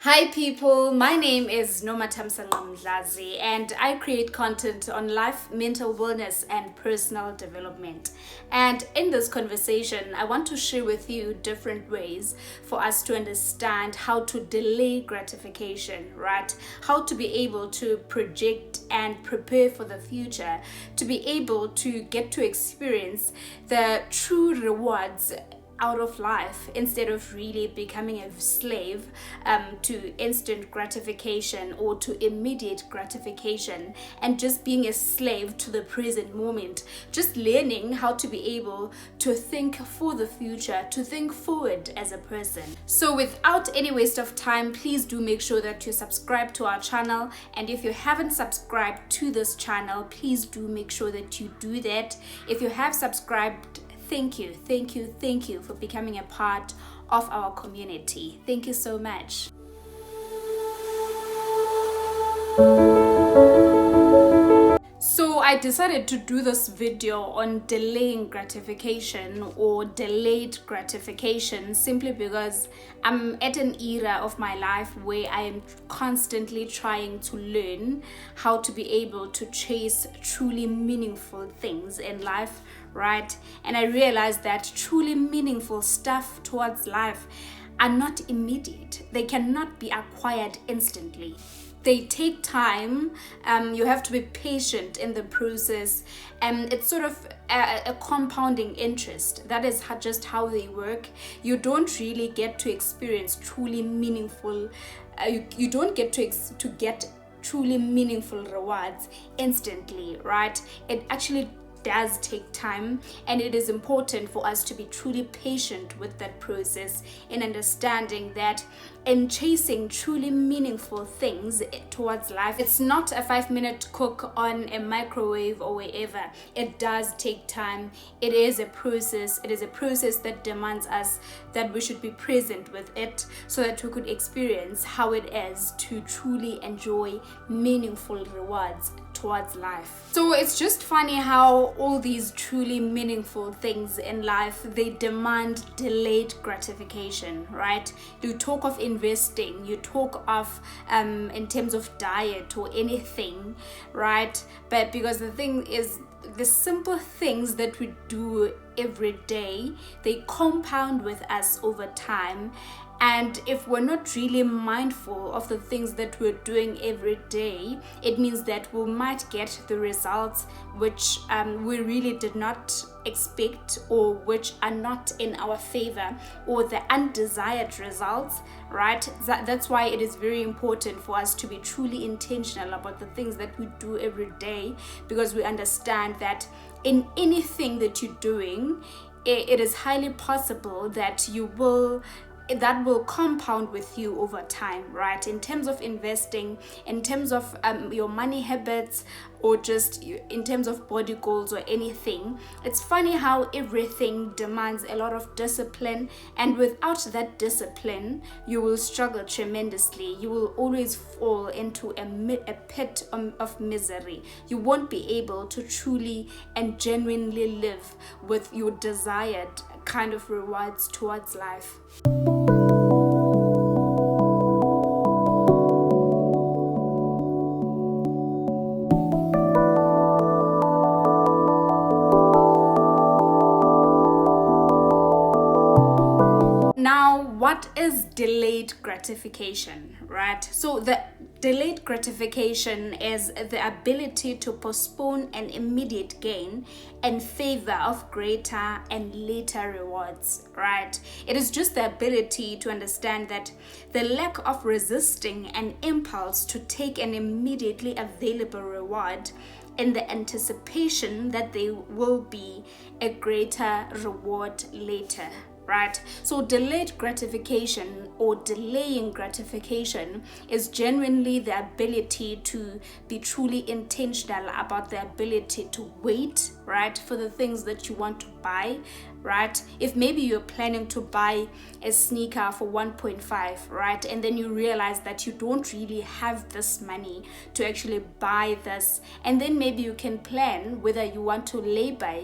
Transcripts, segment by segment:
Hi people, my name is Nomatamsangamdlazi and I create content on life, mental wellness and personal development. And in this conversation, I want to share with you different ways for us to understand how to delay gratification, right? How to be able to project and prepare for the future, to be able to get to experience the true rewards out of life instead of really becoming a slave to instant gratification or to immediate gratification and just being a slave to the present moment. Just learning how to be able to think for the future, to think forward as a person. So without any waste of time, please do make sure that you subscribe to our channel, and if you haven't subscribed to this channel, please do make sure that you do that. If you have subscribed, thank you for becoming a part of our community. Thank you so much. So I decided to do this video on delaying gratification or delayed gratification simply because I'm at an era of my life where I am constantly trying to learn how to be able to chase truly meaningful things in life, right? And I realized that truly meaningful stuff towards life are not immediate. They cannot be acquired instantly. They take time. You have to be patient in the process, and it's sort of a compounding interest. That is just how they work. You don't really get to experience truly meaningful you don't get to get truly meaningful rewards instantly, right? It actually does take time, and it is important for us to be truly patient with that process, in understanding that in chasing truly meaningful things towards life, it's not a 5-minute cook on a microwave or wherever. It does take time. It is a process. It is a process that demands us that we should be present with it so that we could experience how it is to truly enjoy meaningful rewards towards life. So it's just funny how all these truly meaningful things in life, they demand delayed gratification, right? You talk of investing, you talk of in terms of diet or anything, right? But because the thing is, the simple things that we do every day, they compound with us over time. And if we're not really mindful of the things that we're doing every day, it means that we might get the results which we really did not expect, or which are not in our favor, or the undesired results, right? That's why it is very important for us to be truly intentional about the things that we do every day, because we understand that in anything that you're doing, it is highly possible that that will compound with you over time, right? In terms of investing, in terms of your money habits, or just in terms of body goals or anything. It's funny how everything demands a lot of discipline, and without that discipline, you will struggle tremendously. You will always fall into a pit of misery. You won't be able to truly and genuinely live with your desired kind of rewards towards life. Now, what is delayed gratification, right? So the delayed gratification is the ability to postpone an immediate gain in favor of greater and later rewards, right? It is just the ability to understand that the lack of resisting an impulse to take an immediately available reward in the anticipation that there will be a greater reward later, right? So delayed gratification or delaying gratification is genuinely the ability to be truly intentional about the ability to wait, right, for the things that you want to buy, right? If maybe you're planning to buy a sneaker for 1.5, right, and then you realize that you don't really have this money to actually buy this, and then maybe you can plan whether you want to lay by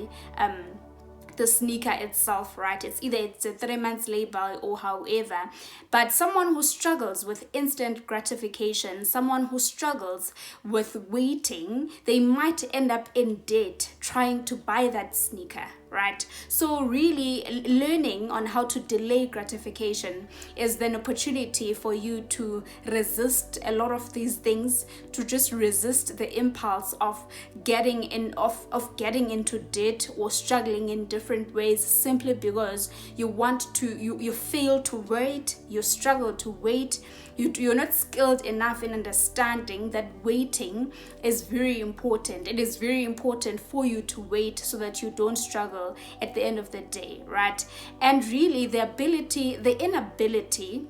the sneaker itself, right? It's a 3 months labor or however. But someone who struggles with instant gratification, someone who struggles with waiting, they might end up in debt trying to buy that sneaker, right? So really learning on how to delay gratification is an opportunity for you to resist a lot of these things, to just resist the impulse of getting into debt or struggling in different ways, simply because you fail to wait, you struggle to wait. You're not skilled enough in understanding that waiting is very important. It is very important for you to wait so that you don't struggle at the end of the day, right? And really the inability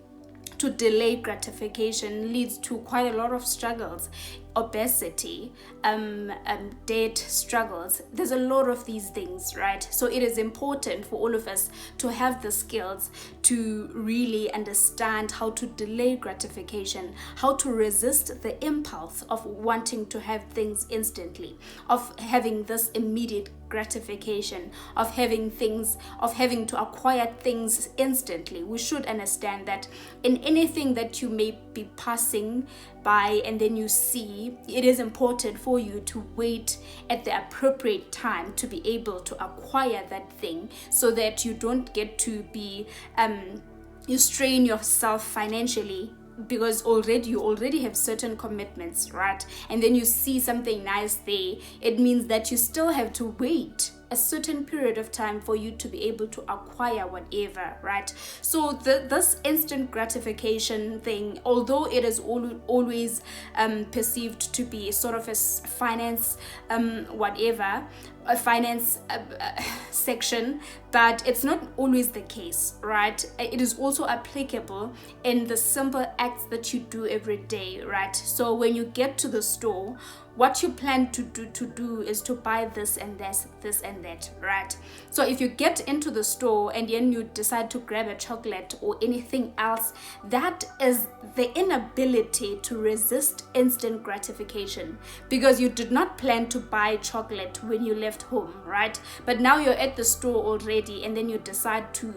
to delay gratification leads to quite a lot of struggles. Obesity, debt struggles. There's a lot of these things, right? So it is important for all of us to have the skills to really understand how to delay gratification, how to resist the impulse of wanting to have things instantly, of having this immediate gratification, of having to acquire things instantly. We should understand that in anything that you may be passing by and then you see, it is important for you to wait at the appropriate time to be able to acquire that thing, so that you don't get to be you strain yourself financially, because you already have certain commitments, right? And then you see something nice there, it means that you still have to wait a certain period of time for you to be able to acquire whatever, right? So this instant gratification thing, although it is always perceived to be sort of a finance a finance section, but it's not always the case, right? It is also applicable in the simple acts that you do every day, right? So when you get to the store, what you plan to do is to buy this and this and that, right? So if you get into the store and then you decide to grab a chocolate or anything else, that is the inability to resist instant gratification, because you did not plan to buy chocolate when you left home, right? But now you're at the store already and then you decide to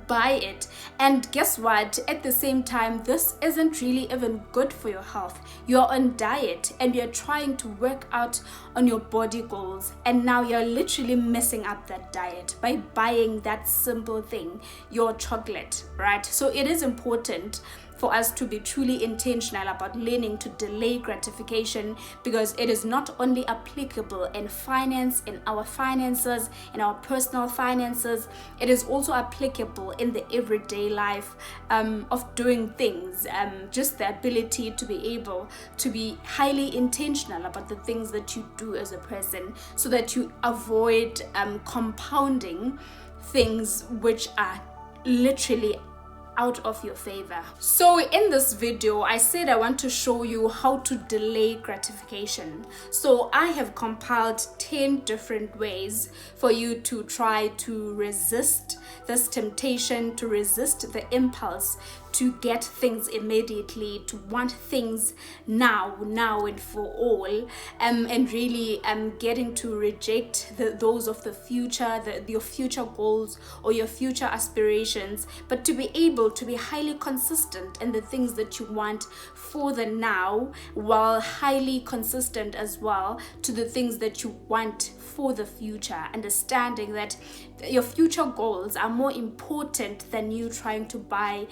buy it, and guess what, at the same time, this isn't really even good for your health. You're on diet and you're trying to work out on your body goals, and now you're literally messing up that diet by buying that simple thing, your chocolate, right? So it is important for us to be truly intentional about learning to delay gratification, because it is not only applicable in finance, in our finances, in our personal finances, it is also applicable in the everyday life of doing things. Just the ability to be able to be highly intentional about the things that you do as a person, so that you avoid compounding things which are literally out of your favor. So in this video, I said I want to show you how to delay gratification. So I have compiled 10 different ways for you to try to resist this temptation, to resist the impulse to get things immediately, to want things now and for all, and really getting to reject those of the future, your future goals or your future aspirations, but to be able to be highly consistent in the things that you want for the now, while highly consistent as well to the things that you want for the future, understanding that your future goals are more important than you trying to buy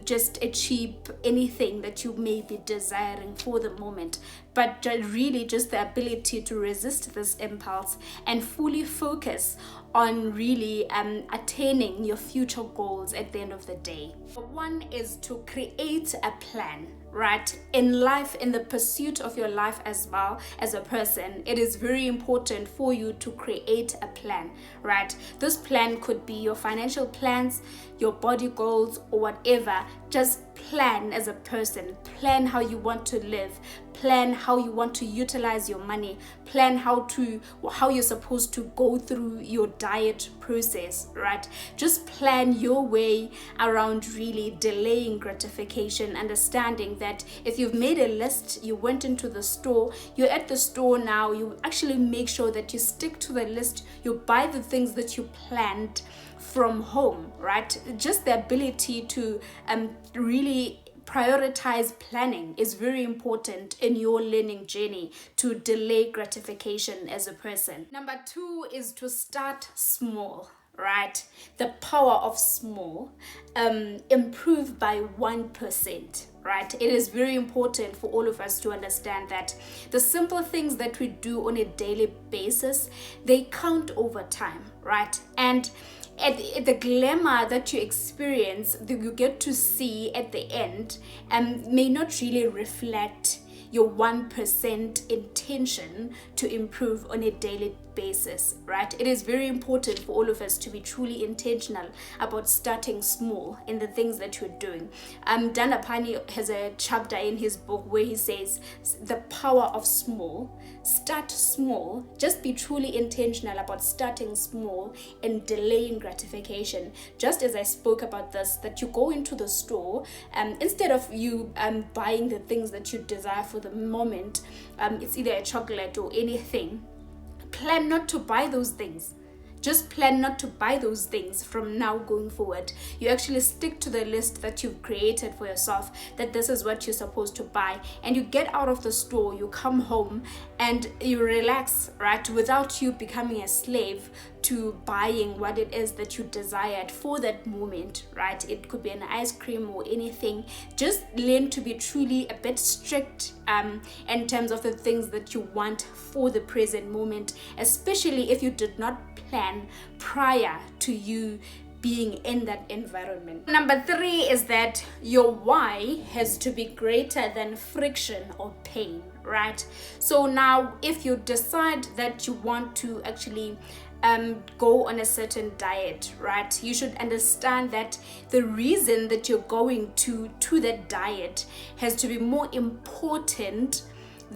just a cheap anything that you may be desiring for the moment, but really just the ability to resist this impulse and fully focus on really attaining your future goals at the end of the day. One is to create a plan, right? In life, in the pursuit of your life as well as a person, it is very important for you to create a plan, right? This plan could be your financial plans, your body goals, or whatever. Just plan as a person, plan how you want to live, plan how you want to utilize your money, plan how you're supposed to go through your diet process, right? Just plan your way around really delaying gratification, understanding that that if you've made a list, you went into the store, you're at the store now, you actually make sure that you stick to the list, you buy the things that you planned from home, right? Just the ability to really prioritize planning is very important in your learning journey to delay gratification as a person. Number 2 is to start small, right? The power of small. Improve by 1%, right? It is very important for all of us to understand that the simple things that we do on a daily basis, they count over time, right? And at the glamour that you experience, that you get to see at the end, may not really reflect your 1% intention to improve on a daily basis, right? It is very important for all of us to be truly intentional about starting small in the things that you're doing. Danapani has a chapter in his book where he says the power of small. Start small. Just be truly intentional about starting small and delaying gratification. Just as I spoke about this, that you go into the store, instead of you buying the things that you desire for the moment, it's either a chocolate or anything, plan not to buy those things. Just plan not to buy those things from now going forward. You actually stick to the list that you've created for yourself, that this is what you're supposed to buy, and you get out of the store, you come home and you relax, right? Without you becoming a slave to buying what it is that you desired for that moment, right? It could be an ice cream or anything. Just learn to be truly a bit strict in terms of the things that you want for the present moment, especially if you did not plan prior to you being in that environment. Number 3 is that your why has to be greater than friction or pain, right? So now if you decide that you want to actually go on a certain diet, right, you should understand that the reason that you're going to that diet has to be more important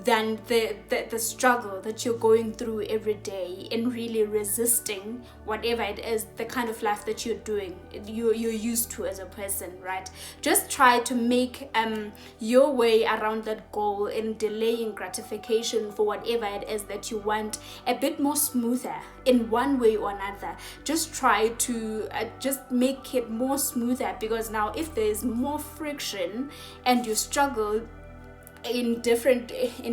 than the struggle that you're going through every day in really resisting whatever it is, the kind of life that you're doing, you're used to as a person, right? Just try to make your way around that goal in delaying gratification for whatever it is that you want a bit more smoother in one way or another. Just try to just make it more smoother, because now if there is more friction and you struggle in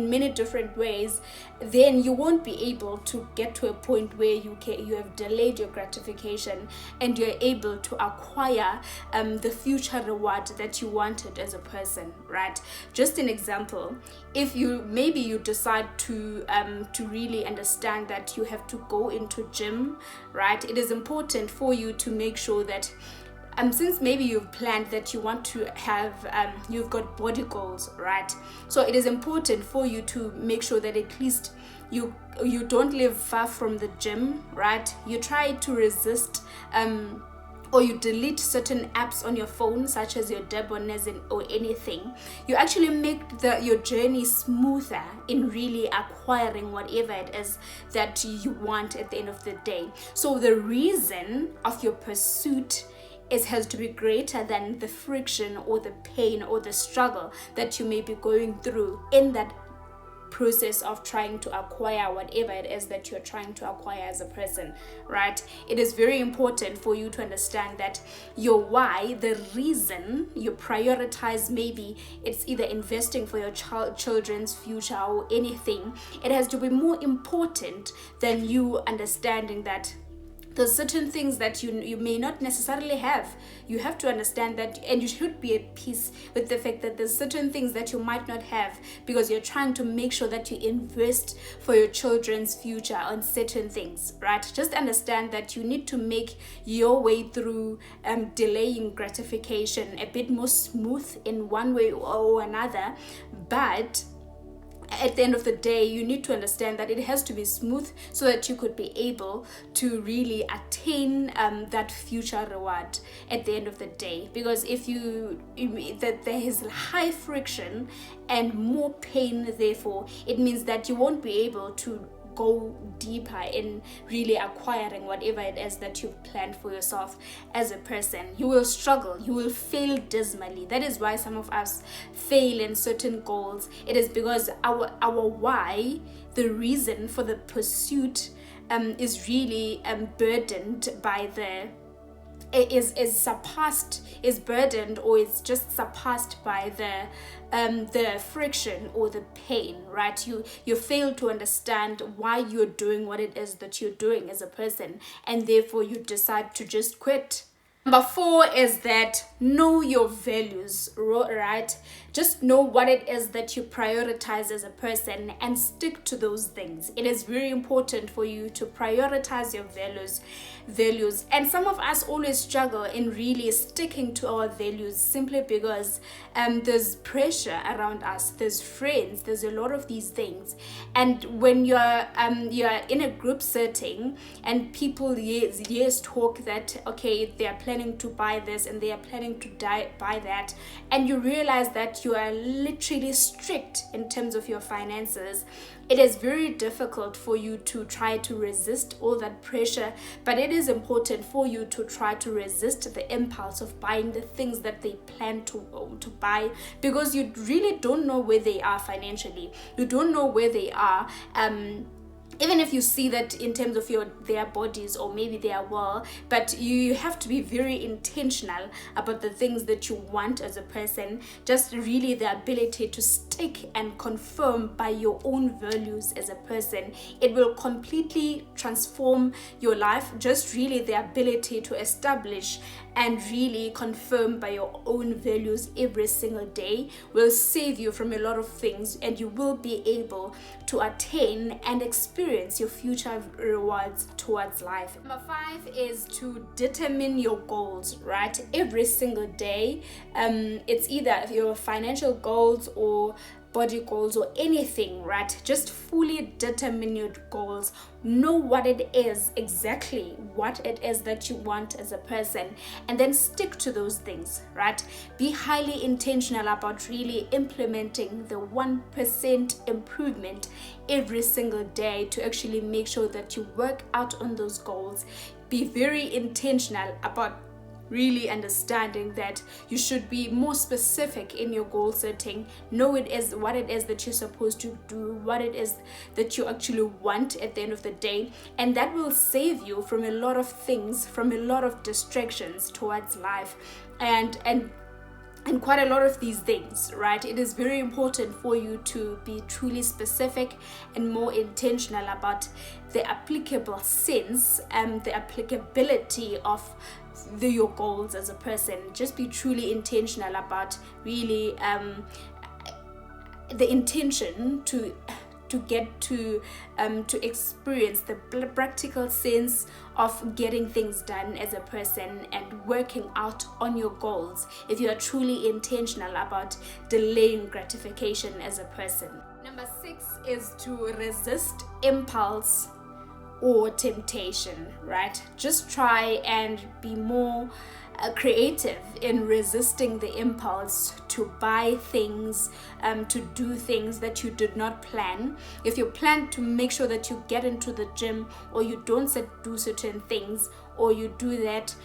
many different ways, then you won't be able to get to a point where you have delayed your gratification and you're able to acquire the future reward that you wanted as a person, right? Just an example, if you decide to really understand that you have to go into gym, right, it is important for you to make sure that since maybe you've planned that you want to have, you've got body goals, right? So it is important for you to make sure that at least you don't live far from the gym, right? You try to resist or you delete certain apps on your phone, such as your Debones or anything. You actually make your journey smoother in really acquiring whatever it is that you want at the end of the day. So the reason of your pursuit has to be greater than the friction or the pain or the struggle that you may be going through in that process of trying to acquire whatever it is that you're trying to acquire as a person, right? It is very important for you to understand that your why, the reason you prioritize, maybe it's either investing for your children's future or anything, it has to be more important than you understanding that there's certain things that you may not necessarily have. You have to understand that, and you should be at peace with the fact that there's certain things that you might not have, because you're trying to make sure that you invest for your children's future on certain things, right? Just understand that you need to make your way through delaying gratification a bit more smooth in one way or another, but at the end of the day, you need to understand that it has to be smooth so that you could be able to really attain that future reward at the end of the day. Because if that there is high friction and more pain, therefore it means that you won't be able to go deeper in really acquiring whatever it is that you've planned for yourself as a person. You will struggle, you will fail dismally. That is why some of us fail in certain goals. It is because our why, the reason for the pursuit, is really burdened by is burdened, or is just surpassed by the friction or the pain, right? You fail to understand why you're doing what it is that you're doing as a person, and therefore you decide to just quit. Number 4 is that know your values, right? Just know what it is that you prioritize as a person and stick to those things. It is very important for you to prioritize your values. And some of us always struggle in really sticking to our values, simply because there's pressure around us, there's friends, there's a lot of these things. And when you're in a group setting and people talk that, okay, they are planning to buy this and they are planning to buy that, and you realize that you are literally strict in terms of your finances, it is very difficult for you to try to resist all that pressure. But it is important for you to try to resist the impulse of buying the things that they plan to buy, because you really don't know where they are financially. You don't know where they are even if you see that in terms of their bodies, or maybe they are well, but you have to be very intentional about the things that you want as a person. Just really the ability to stick and confirm by your own values as a person. It will completely transform your life. Just really the ability to establish and really confirm by your own values every single day will save you from a lot of things, and you will be able to attain and experience your future rewards towards life. Number 5 is to determine your goals, right? Every single day. It's either your financial goals or body goals or anything, right? Just fully determine your goals. Know what it is, exactly what it is that you want as a person, and then stick to those things, right? Be highly intentional about really implementing the 1% improvement every single day to actually make sure that you work out on those goals. Be very intentional about really understanding that you should be more specific in your goal setting. Know what it is that you're supposed to do, what it is that you actually want at the end of the day, and that will save you from a lot of things, from a lot of distractions towards life and quite a lot of these things, right? It is very important for you to be truly specific and more intentional about the applicable sense and the applicability of your goals as a person. Just be truly intentional about really the intention to get to experience the practical sense of getting things done as a person and working out on your goals, if you are truly intentional about delaying gratification as a person. Number 6 is to resist impulse or temptation, right? Just try and be more creative in resisting the impulse to buy things, to do things that you did not plan. If you plan to make sure that you get into the gym, or you don't do certain things, or you do that,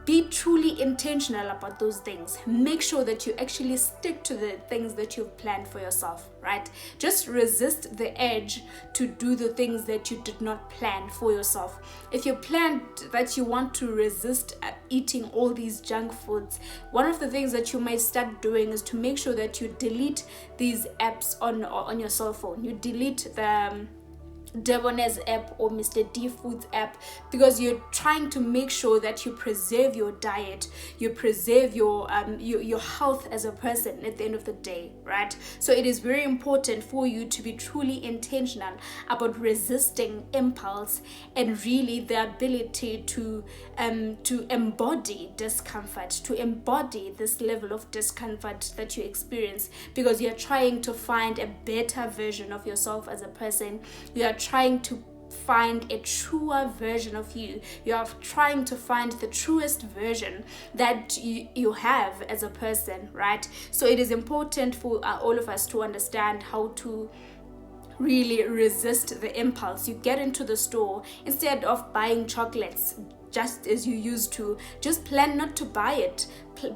be truly intentional about those things. Make sure that you actually stick to the things that you've planned for yourself, right? Just resist the urge to do the things that you did not plan for yourself. If you planned that you want to resist eating all these junk foods, one of the things that you might start doing is to make sure that you delete these apps on your cell phone. You delete the Debonair's app or Mr. D Foods app, because you're trying to make sure that you preserve your diet, you preserve your health as a person at the end of the day, right? So it is very important for you to be truly intentional about resisting impulse and really the ability to embody discomfort, to embody this level of discomfort that you experience, because you're trying to find a better version of yourself as a person. You are trying to find a truer version of you. You are trying to find the truest version that you have as a person, right? So it is important for all of us to understand how to really resist the impulse. You get into the store, instead of buying chocolates just as you used to, just plan not to buy it.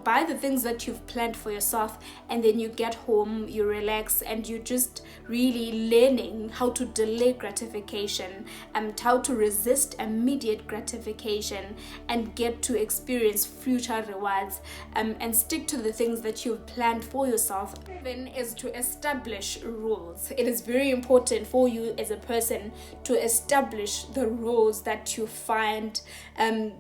Buy the things that you've planned for yourself, and then you get home, you relax, and you just really learning how to delay gratification, and how to resist immediate gratification, and get to experience future rewards, and stick to the things that you've planned for yourself. Then is to establish rules. It is very important for you as a person to establish the rules that you find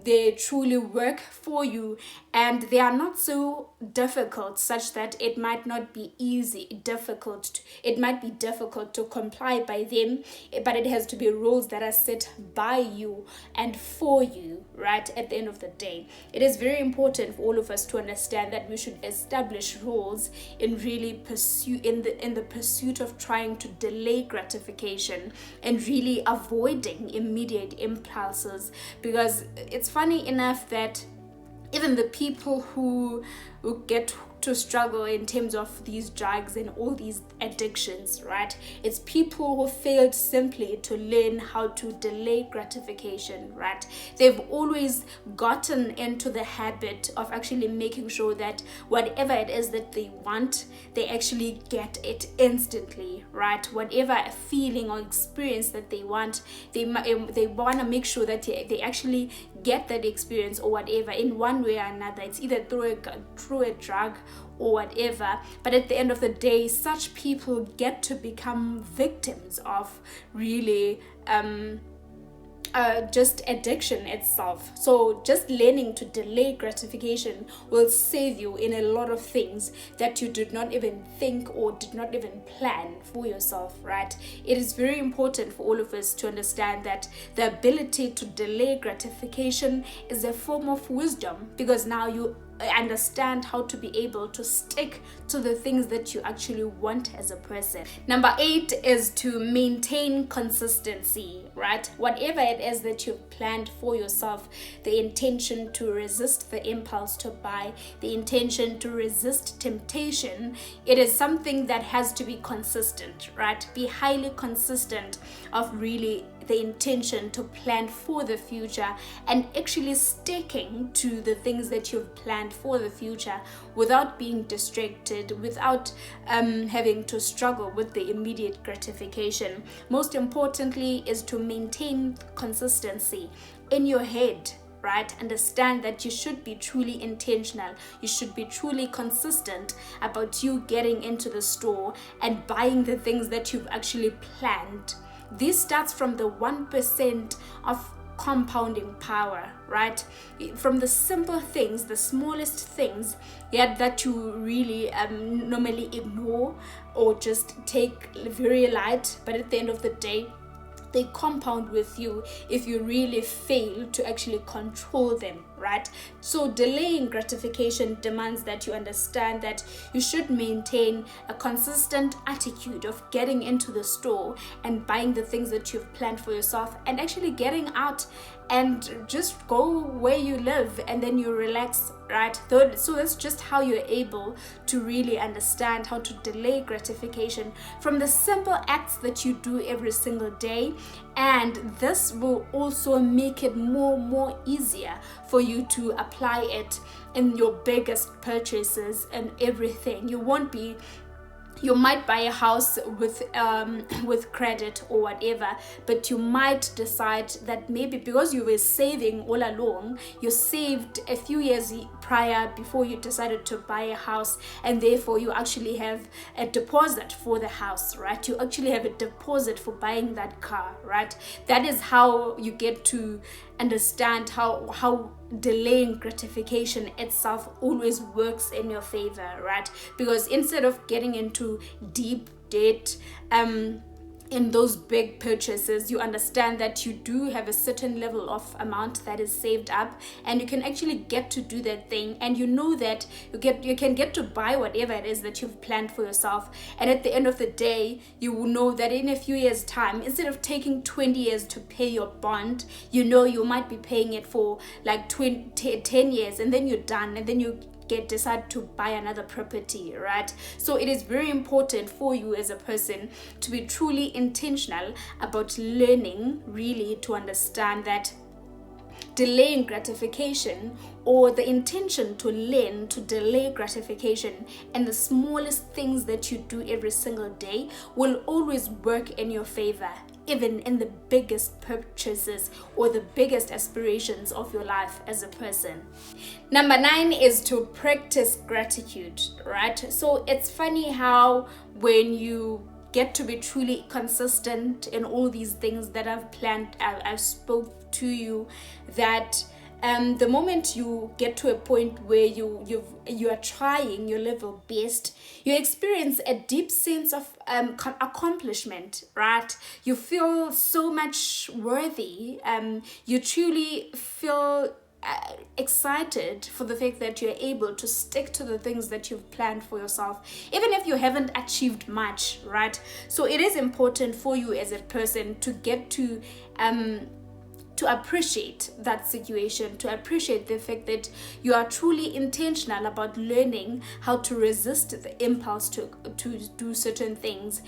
they truly work for you, and they are not so difficult such that it might not be it might be difficult to comply by them, but it has to be rules that are set by you and for you, right? At the end of the day, it is very important for all of us to understand that we should establish rules in really in the pursuit of trying to delay gratification and really avoiding immediate impulses. Because it's funny enough that even the people who get to struggle in terms of these drugs and all these addictions, right? It's people who failed simply to learn how to delay gratification, right? They've always gotten into the habit of actually making sure that whatever it is that they want, they actually get it instantly, right? Whatever feeling or experience that they want, they want to make sure that they actually get that experience or whatever in one way or another. It's either through a drug or whatever, but at the end of the day, such people get to become victims of really just addiction itself. So just learning to delay gratification will save you in a lot of things that you did not even think or did not even plan for yourself, right? It is very important for all of us to understand that the ability to delay gratification is a form of wisdom, because now you understand how to be able to stick to the things that you actually want as a person. Number 8 is to maintain consistency, right? Whatever it is that you've planned for yourself, the intention to resist the impulse to buy, the intention to resist temptation, it is something that has to be consistent, right? Be highly consistent of really the intention to plan for the future and actually sticking to the things that you've planned for the future without being distracted, without having to struggle with the immediate gratification. Most importantly is to maintain consistency in your head, right? Understand that you should be truly intentional. You should be truly consistent about you getting into the store and buying the things that you've actually planned. This starts from the 1% of compounding power, right? From the simple things, the smallest things, yet that you really normally ignore or just take very light, but at the end of the day, they compound with you if you really fail to actually control them, right? So delaying gratification demands that you understand that you should maintain a consistent attitude of getting into the store and buying the things that you've planned for yourself, and actually getting out and just go where you live and then you relax, right? So that's just how you're able to really understand how to delay gratification from the simple acts that you do every single day. And this will also make it more easier for you to apply it in your biggest purchases and everything. You might buy a house with credit or whatever, but you might decide that maybe because you were saving all along, you saved a few years prior before you decided to buy a house, and therefore you actually have a deposit for the house, right? You actually have a deposit for buying that car, right? That is how you get to understand how delaying gratification itself always works in your favor, right? Because instead of getting into deep debt in those big purchases, you understand that you do have a certain level of amount that is saved up, and you can actually get to do that thing, and you know that you can get to buy whatever it is that you've planned for yourself. And at the end of the day, you will know that in a few years time, instead of taking 20 years to pay your bond, you know you might be paying it for like 10 years, and then you're done, and then you decide to buy another property, right? So it is very important for you as a person to be truly intentional about learning, really, to understand that delaying gratification, or the intention to learn to delay gratification, and the smallest things that you do every single day will always work in your favor, even in the biggest purchases or the biggest aspirations of your life as a person. Number 9 is to practice gratitude, right? So it's funny how when you get to be truly consistent in all these things that I've planned, I've spoke to you, that the moment you get to a point where you are trying your level best, you experience a deep sense of accomplishment, right? You feel so much worthy. You truly feel excited for the fact that you're able to stick to the things that you've planned for yourself, even if you haven't achieved much, right? So it is important for you as a person to get to appreciate that situation, to appreciate the fact that you are truly intentional about learning how to resist the impulse to do certain things,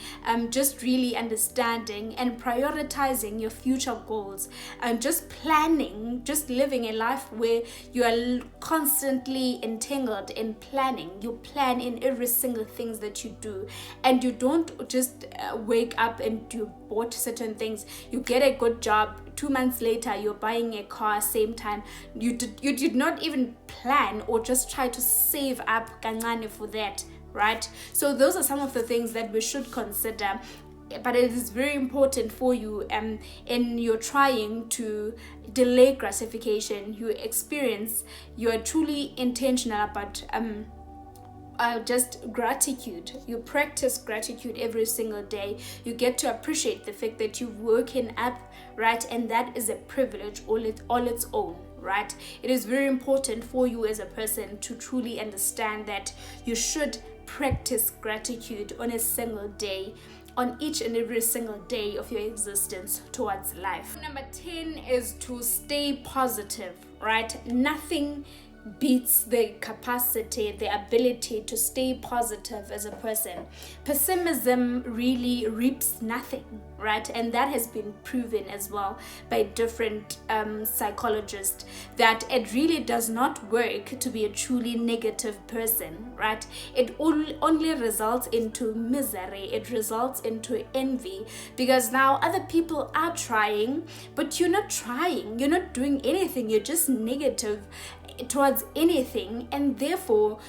just really understanding and prioritizing your future goals, and just planning, just living a life where you are constantly entangled in planning. You plan in every single thing that you do, and you don't just wake up and you bought certain things. You get a good job, 2 months later you're buying a car, same time. You did not even plan or just try to save up kancane for that, right? So those are some of the things that we should consider. But it is very important for you, in your trying to delay gratification, you are truly intentional about just gratitude. You practice gratitude every single day. You get to appreciate the fact that you're working up, right? And that is a privilege all its own, right? It is very important for you as a person to truly understand that you should practice gratitude on a single day, on each and every single day of your existence towards life. Number 10 is to stay positive, right? Nothing beats the capacity, the ability to stay positive as a person. Pessimism really reaps nothing, right? And that has been proven as well by different psychologists, that it really does not work to be a truly negative person, right? It only results into misery. It results into envy, because now other people are trying, but you're not trying. You're not doing anything. You're just negative towards anything, and therefore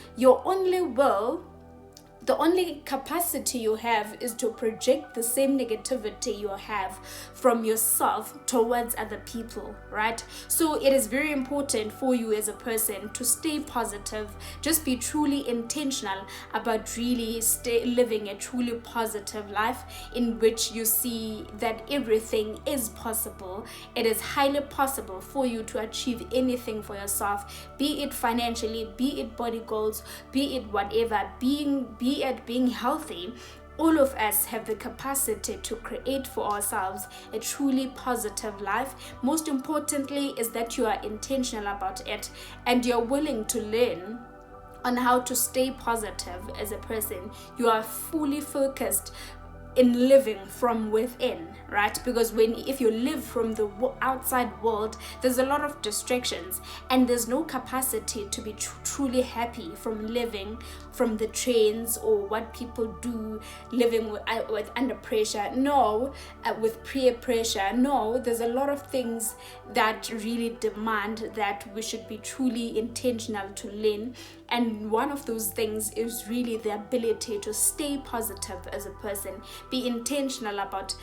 the only capacity you have is to project the same negativity you have from yourself towards other people, right? So it is very important for you as a person to stay positive. Just be truly intentional about really living a truly positive life, in which you see that everything is possible. It is highly possible for you to achieve anything for yourself, be it financially, be it body goals, be it whatever, be it being healthy. All of us have the capacity to create for ourselves a truly positive life. Most importantly is that you are intentional about it, and you're willing to learn on how to stay positive as a person. You are fully focused in living from within, right? Because if you live from the outside world, there's a lot of distractions, and there's no capacity to be truly happy from living from the trends or what people do, living with under pressure. No, with peer pressure. No, there's a lot of things that really demand that we should be truly intentional to learn. And one of those things is really the ability to stay positive as a person. Be intentional about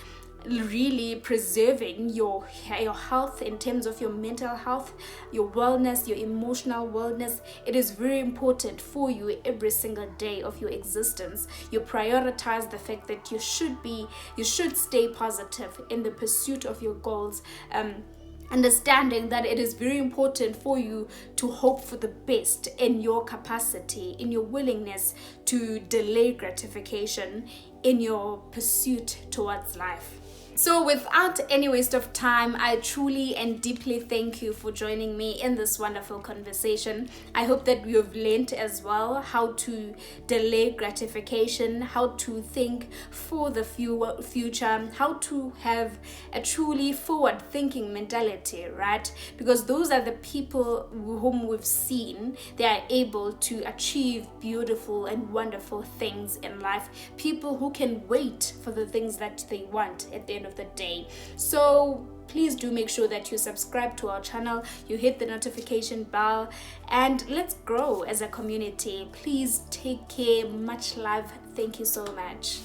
really preserving your health in terms of your mental health, your wellness, your emotional wellness. It is very important for you every single day of your existence. You prioritize the fact that you should stay positive in the pursuit of your goals, understanding that it is very important for you to hope for the best in your capacity, in your willingness to delay gratification in your pursuit towards life. So without any waste of time, I truly and deeply thank you for joining me in this wonderful conversation. I hope that you've learned as well how to delay gratification, how to think for the future, how to have a truly forward thinking mentality, right? Because those are the people whom we've seen, they are able to achieve beautiful and wonderful things in life. People who can wait for the things that they want at the end of the day. So please do make sure that you subscribe to our channel, you hit the notification bell, and let's grow as a community. Please take care. Much love. Thank you so much.